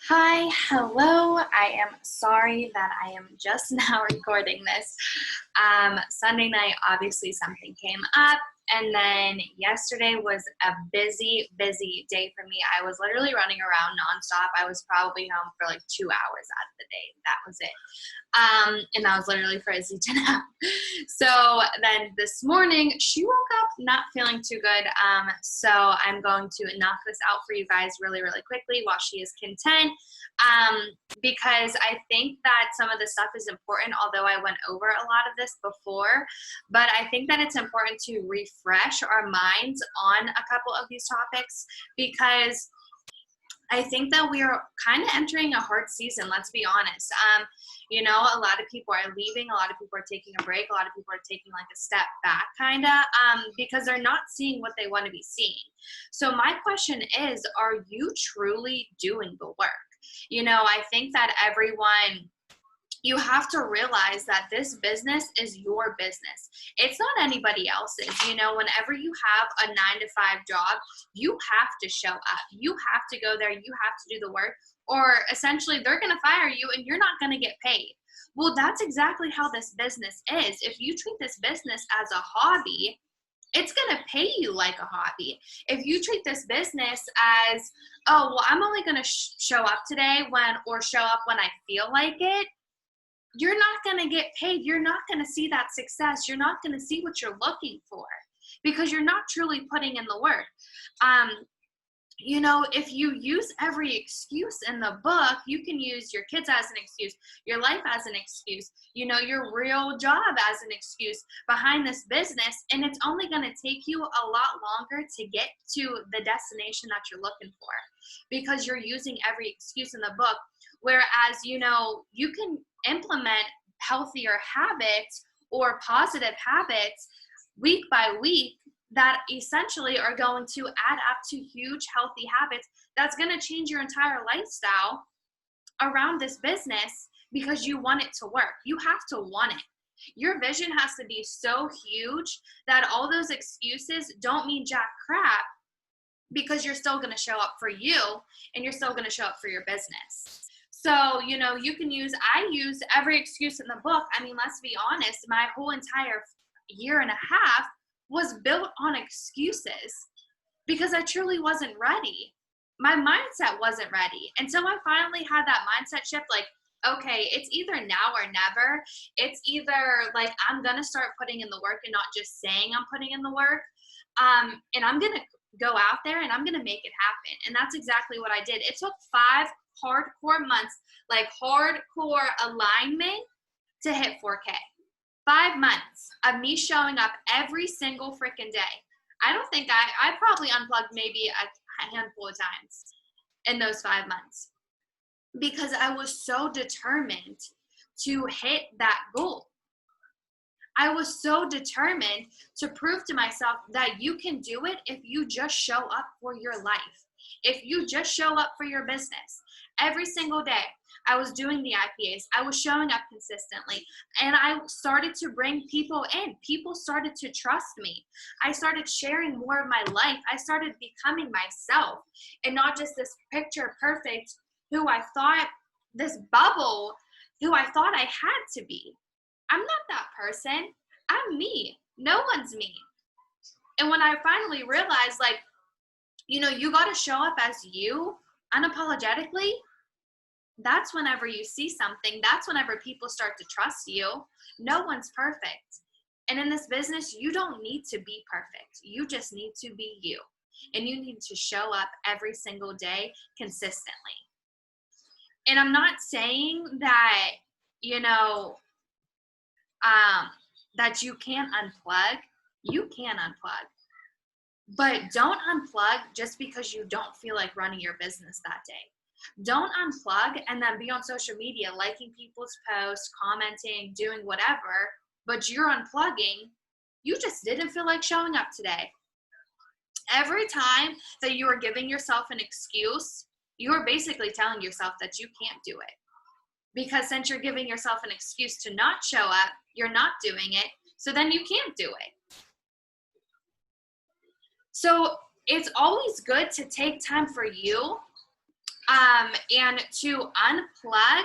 Hi, hello. I am sorry that I am just now recording this. Sunday night, obviously something came up, and then yesterday was a busy, busy day for me. I was literally running around nonstop. I was probably home for like 2 hours out of the day. That was it. And that was literally for Izzy to nap. So then this morning, she woke up not feeling too good. So I'm going to knock this out for you guys really, really quickly while she is content. Because I think that some of the stuff is important, although I went over a lot of this before. But I think that it's important to refresh our minds on a couple of these topics because I think that we are kind of entering a hard season, let's be honest. A lot of people are leaving, a lot of people are taking a break, a lot of people are taking like a step back kind of because they're not seeing what they want to be seeing. So my question is, are you truly doing the work? I think that you have to realize that this business is your business. It's not anybody else's. Whenever you have a 9-to-5 job, you have to show up. You have to go there. You have to do the work, or essentially they're going to fire you and you're not going to get paid. Well, that's exactly how this business is. If you treat this business as a hobby, it's going to pay you like a hobby. If you treat this business as, oh, well, I'm only going to show up today or show up when I feel like it, you're not going to get paid. You're not going to see that success. You're not going to see what you're looking for because you're not truly putting in the work. If you use every excuse in the book, you can use your kids as an excuse, your life as an excuse, your real job as an excuse behind this business. And it's only going to take you a lot longer to get to the destination that you're looking for because you're using every excuse in the book. Whereas, you can implement healthier habits or positive habits week by week that essentially are going to add up to huge healthy habits that's going to change your entire lifestyle around this business because you want it to work. You have to want it. Your vision has to be so huge that all those excuses don't mean jack crap because you're still going to show up for you and you're still going to show up for your business. So, I use every excuse in the book. I mean, let's be honest, my whole entire year and a half was built on excuses because I truly wasn't ready. My mindset wasn't ready. And so I finally had that mindset shift, like, okay, it's either now or never. It's either like I'm going to start putting in the work and not just saying I'm putting in the work. And I'm going to go out there and I'm going to make it happen. And that's exactly what I did. It took 5 hardcore months, like hardcore alignment to hit 4K. 5 months of me showing up every single freaking day. I don't think I probably unplugged maybe a handful of times in those 5 months because I was so determined to hit that goal. I was so determined to prove to myself that you can do it if you just show up for your life. If you just show up for your business every single day. I was doing the IPAs. I was showing up consistently. And I started to bring people in. People started to trust me. I started sharing more of my life. I started becoming myself and not just this picture perfect this bubble who I thought I had to be. I'm not that person. I'm me. No one's me. And when I finally realized, you got to show up as you unapologetically, that's whenever you see something, that's whenever people start to trust you. No one's perfect. And in this business, you don't need to be perfect. You just need to be you. And you need to show up every single day consistently. And I'm not saying that, that you can't unplug. You can unplug. But don't unplug just because you don't feel like running your business that day. Don't unplug and then be on social media liking people's posts, commenting, doing whatever, but you're unplugging. You just didn't feel like showing up today. Every time that you are giving yourself an excuse, you are basically telling yourself that you can't do it. Because since you're giving yourself an excuse to not show up, you're not doing it, so then you can't do it. So it's always good to take time for you And to unplug,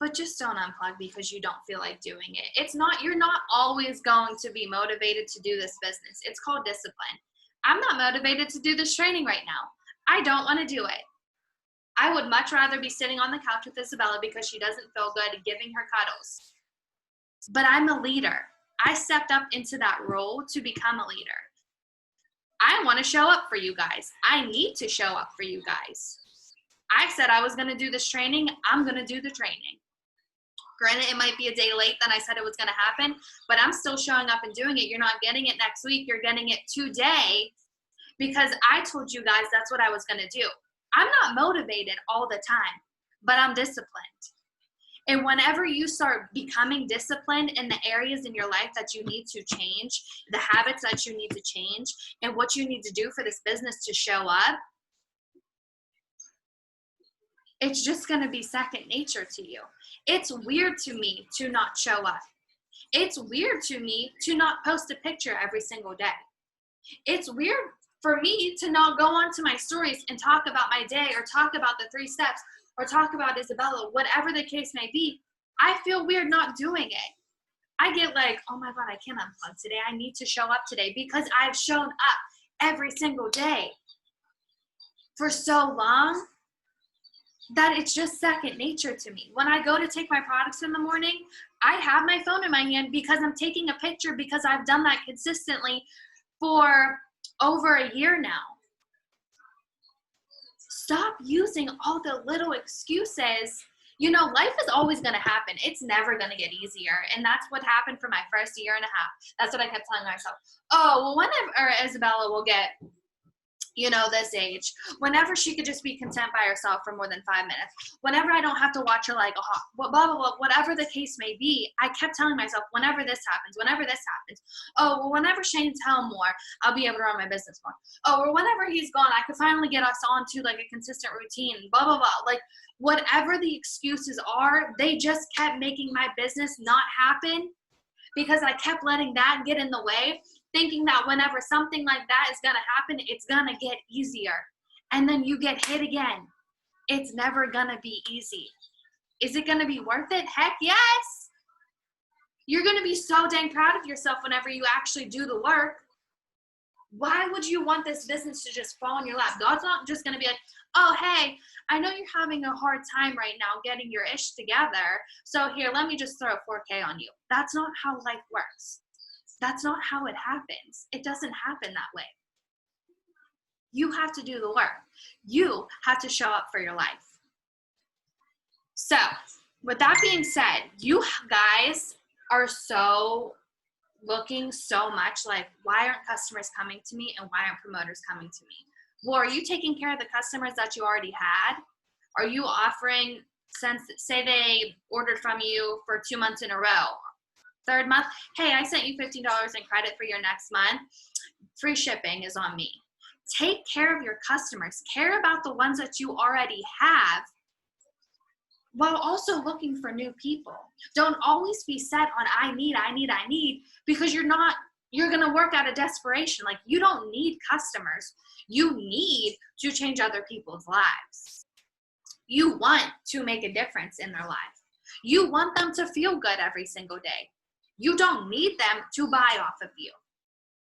but just don't unplug because you don't feel like doing it. You're not always going to be motivated to do this business. It's called discipline. I'm not motivated to do this training right now. I don't want to do it. I would much rather be sitting on the couch with Isabella because she doesn't feel good giving her cuddles. But I'm a leader. I stepped up into that role to become a leader. I want to show up for you guys. I need to show up for you guys. I said I was going to do this training. I'm going to do the training. Granted, it might be a day late than I said it was going to happen, but I'm still showing up and doing it. You're not getting it next week. You're getting it today because I told you guys that's what I was going to do. I'm not motivated all the time, but I'm disciplined. And whenever you start becoming disciplined in the areas in your life that you need to change, the habits that you need to change, and what you need to do for this business to show up, it's just going to be second nature to you. It's weird to me to not show up. It's weird to me to not post a picture every single day. It's weird for me to not go onto my stories and talk about my day or talk about the 3 steps or talk about Isabella, whatever the case may be. I feel weird not doing it. I get like, oh my God, I can't unplug today. I need to show up today because I've shown up every single day for so long that it's just second nature to me. When I go to take my products in the morning, I have my phone in my hand because I'm taking a picture because I've done that consistently for over a year now. Stop using all the little excuses. You know, life is always going to happen. It's never going to get easier. And that's what happened for my first year and a half. That's what I kept telling myself. Oh, well, whenever Isabella will get, you know, this age, whenever she could just be content by herself for more than 5 minutes, whenever I don't have to watch her like a hawk, blah, blah, blah, whatever the case may be, I kept telling myself, whenever this happens, oh, well, whenever Shane's home more, I'll be able to run my business more. Oh, or whenever he's gone, I could finally get us on to like a consistent routine, blah, blah, blah. Like whatever the excuses are, they just kept making my business not happen because I kept letting that get in the way, thinking that whenever something like that is going to happen, it's going to get easier. And then you get hit again. It's never going to be easy. Is it going to be worth it? Heck yes. You're going to be so dang proud of yourself whenever you actually do the work. Why would you want this business to just fall in your lap? God's not just going to be like, oh, hey, I know you're having a hard time right now getting your ish together. So here, let me just throw a 4K on you. That's not how life works. That's not how it happens. It doesn't happen that way. You have to do the work. You have to show up for your life. So, with that being said, you guys are looking so much like, why aren't customers coming to me and why aren't promoters coming to me? Well, are you taking care of the customers that you already had? Are you offering, since say they ordered from you for 2 months in a row, 3rd month, hey, I sent you $15 in credit for your next month. Free shipping is on me. Take care of your customers. Care about the ones that you already have while also looking for new people. Don't always be set on I need, because you're going to work out of desperation. Like, you don't need customers. You need to change other people's lives. You want to make a difference in their life. You want them to feel good every single day. You don't need them to buy off of you.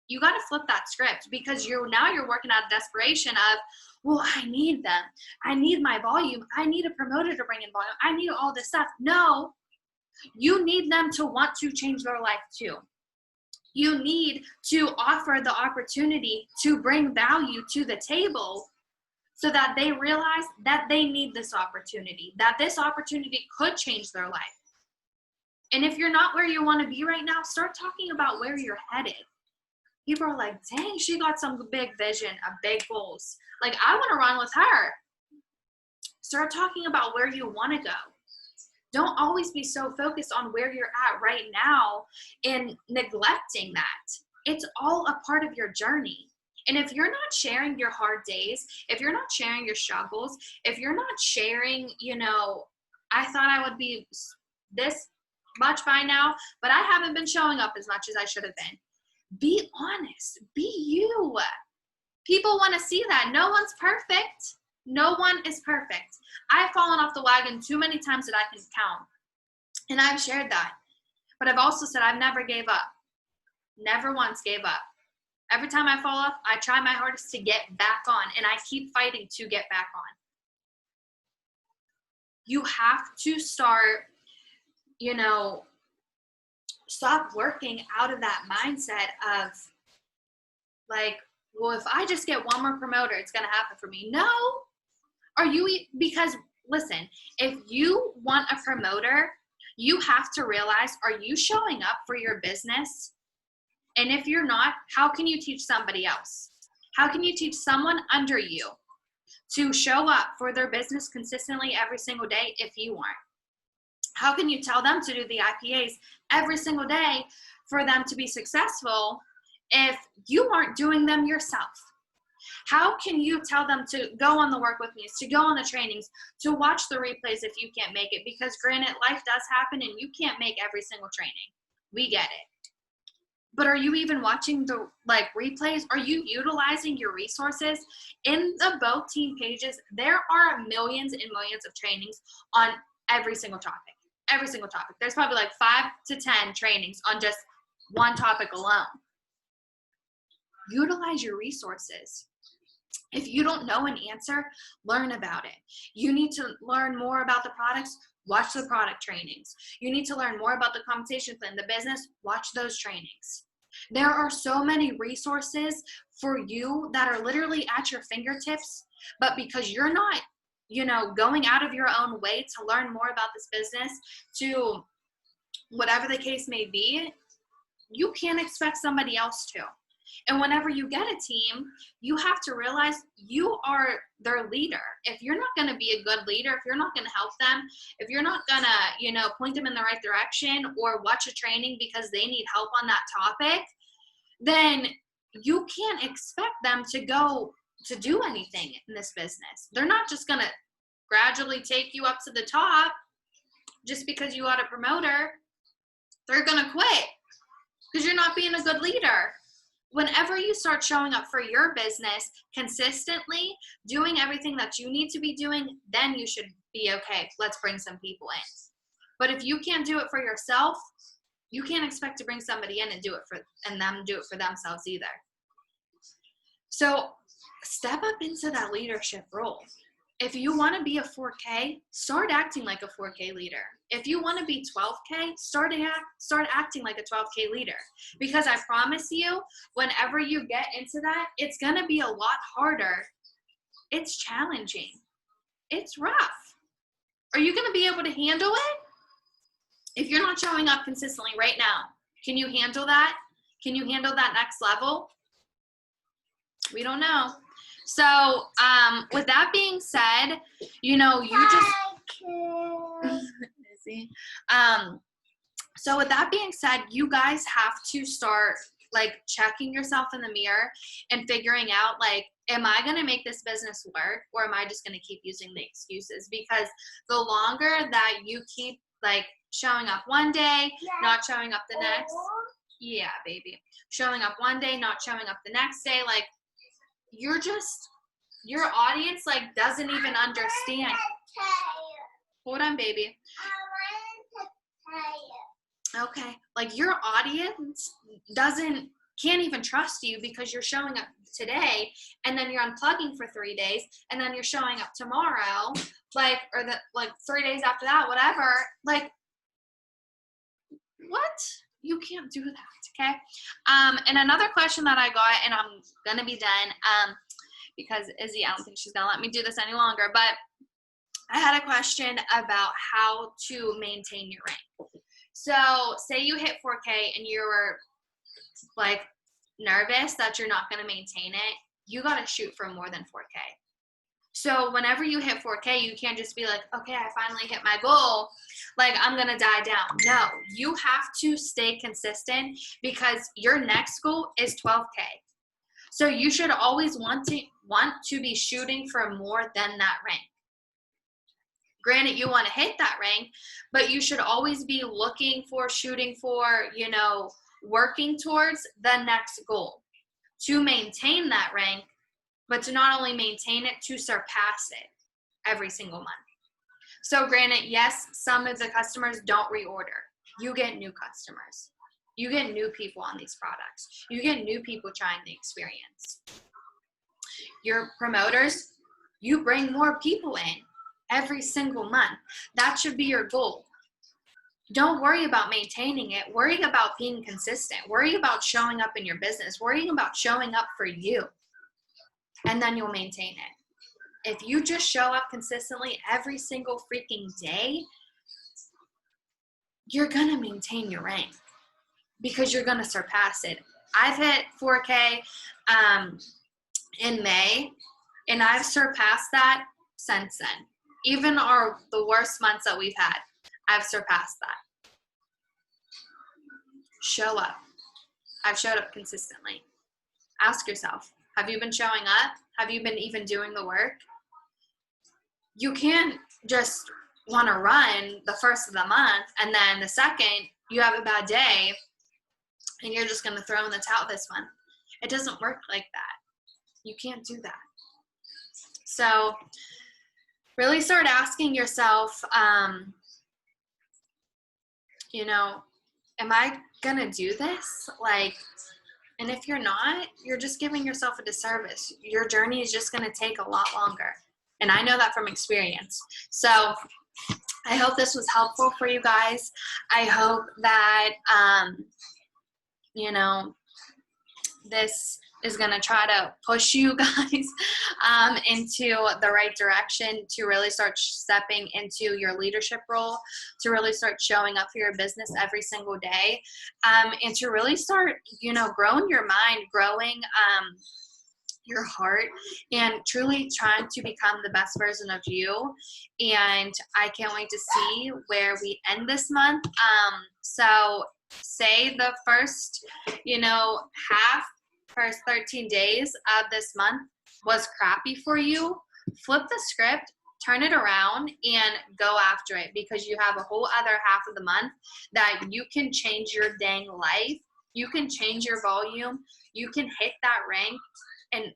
You got to flip that script because you're working out of desperation of, well, I need them. I need my volume. I need a promoter to bring in volume. I need all this stuff. No, you need them to want to change their life too. You need to offer the opportunity to bring value to the table so that they realize that they need this opportunity, that this opportunity could change their life. And if you're not where you want to be right now, start talking about where you're headed. People are like, dang, she got some big vision, big goals. Like, I want to run with her. Start talking about where you want to go. Don't always be so focused on where you're at right now and neglecting that. It's all a part of your journey. And if you're not sharing your hard days, if you're not sharing your struggles, if you're not sharing, I thought I would be this much by now, but I haven't been showing up as much as I should have been. Be honest. Be you. People want to see that. No one's perfect. No one is perfect. I've fallen off the wagon too many times that I can count. And I've shared that. But I've also said I've never gave up. Never once gave up. Every time I fall off, I try my hardest to get back on, and I keep fighting to get back on. You have to start, stop working out of that mindset of like, well, if I just get one more promoter, it's going to happen for me. No. Because listen, if you want a promoter, you have to realize, are you showing up for your business? And if you're not, how can you teach somebody else? How can you teach someone under you to show up for their business consistently every single day if you aren't? How can you tell them to do the IPAs every single day for them to be successful if you aren't doing them yourself? How can you tell them to go on the work with me, to go on the trainings, to watch the replays if you can't make it? Because granted, life does happen and you can't make every single training. We get it. But are you even watching the replays? Are you utilizing your resources? In the both team pages, there are millions and millions of trainings on every single topic. Every single topic. There's probably 5 to 10 trainings on just one topic alone. Utilize your resources. If you don't know an answer, learn about it. You need to learn more about the products, watch the product trainings. You need to learn more about the compensation plan, the business, watch those trainings. There are so many resources for you that are literally at your fingertips, but because you're not, going out of your own way to learn more about this business, to whatever the case may be, you can't expect somebody else to. And whenever you get a team, you have to realize you are their leader. If you're not going to be a good leader, if you're not going to help them, if you're not going to, point them in the right direction or watch a training because they need help on that topic, then you can't expect them to go to do anything in this business. They're not just going to gradually take you up to the top just because you got a promoter. They're going to quit because you're not being a good leader. Whenever you start showing up for your business consistently, doing everything that you need to be doing, then you should be okay. Let's bring some people in. But if you can't do it for yourself, you can't expect to bring somebody in and them do it for themselves either. So step up into that leadership role. If you want to be a 4K, start acting like a 4K leader. If you want to be 12K, start acting like a 12K leader. Because I promise you, whenever you get into that, it's going to be a lot harder. It's challenging. It's rough. Are you going to be able to handle it? If you're not showing up consistently right now, can you handle that? Can you handle that next level? We don't know. So with that being said, you just so with that being said, you guys have to start checking yourself in the mirror and figuring out am I going to make this business work, or am I just going to keep using the excuses? Because the longer that you keep showing up one day, not showing up the next, yeah, baby, showing up one day, not showing up the next day, your audience doesn't even understand. Hold on, baby. Okay. Your audience can't even trust you because you're showing up today and then you're unplugging for 3 days and then you're showing up tomorrow, or 3 days after that, whatever. What? You can't do that, okay? And another question that I got, and I'm going to be done because Izzy, I don't think she's going to let me do this any longer, but I had a question about how to maintain your rank. So say you hit 4K and you're nervous that you're not going to maintain it, you got to shoot for more than 4K. So whenever you hit 4K, you can't just be okay, I finally hit my goal, I'm going to die down. No, you have to stay consistent because your next goal is 12K. So you should always want to be shooting for more than that rank. Granted, you want to hit that rank, but you should always be shooting for, working towards the next goal. To maintain that rank, but to not only maintain it, to surpass it every single month. So granted, yes, some of the customers don't reorder. You get new customers. You get new people on these products. You get new people trying the experience. Your promoters, you bring more people in every single month. That should be your goal. Don't worry about maintaining it. Worry about being consistent. Worry about showing up in your business. Worry about showing up for you. And then you'll maintain it. If you just show up consistently every single freaking day, you're going to maintain your rank because you're going to surpass it. I've hit 4K in May, and I've surpassed that since then. Even the worst months that we've had, I've surpassed that. Show up. I've showed up consistently. Ask yourself, have you been showing up? Have you been even doing the work? You can't just want to run the first of the month and then the second you have a bad day and you're just going to throw in the towel this month. It doesn't work like that. You can't do that. So really start asking yourself, am I going to do this? And if you're not, you're just giving yourself a disservice. Your journey is just going to take a lot longer. And I know that from experience. So I hope this was helpful for you guys. I hope that, this is going to try to push you guys into the right direction to really start stepping into your leadership role, to really start showing up for your business every single day, and to really start, growing your mind, growing your heart, and truly trying to become the best version of you. And I can't wait to see where we end this month. So say the first, first 13 days of this month was crappy for you, flip the script, turn it around, and go after it, because you have a whole other half of the month that you can change your dang life. You can change your volume. You can hit that rank in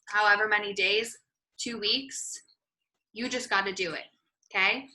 however many days, 2 weeks. You just got to do it, okay?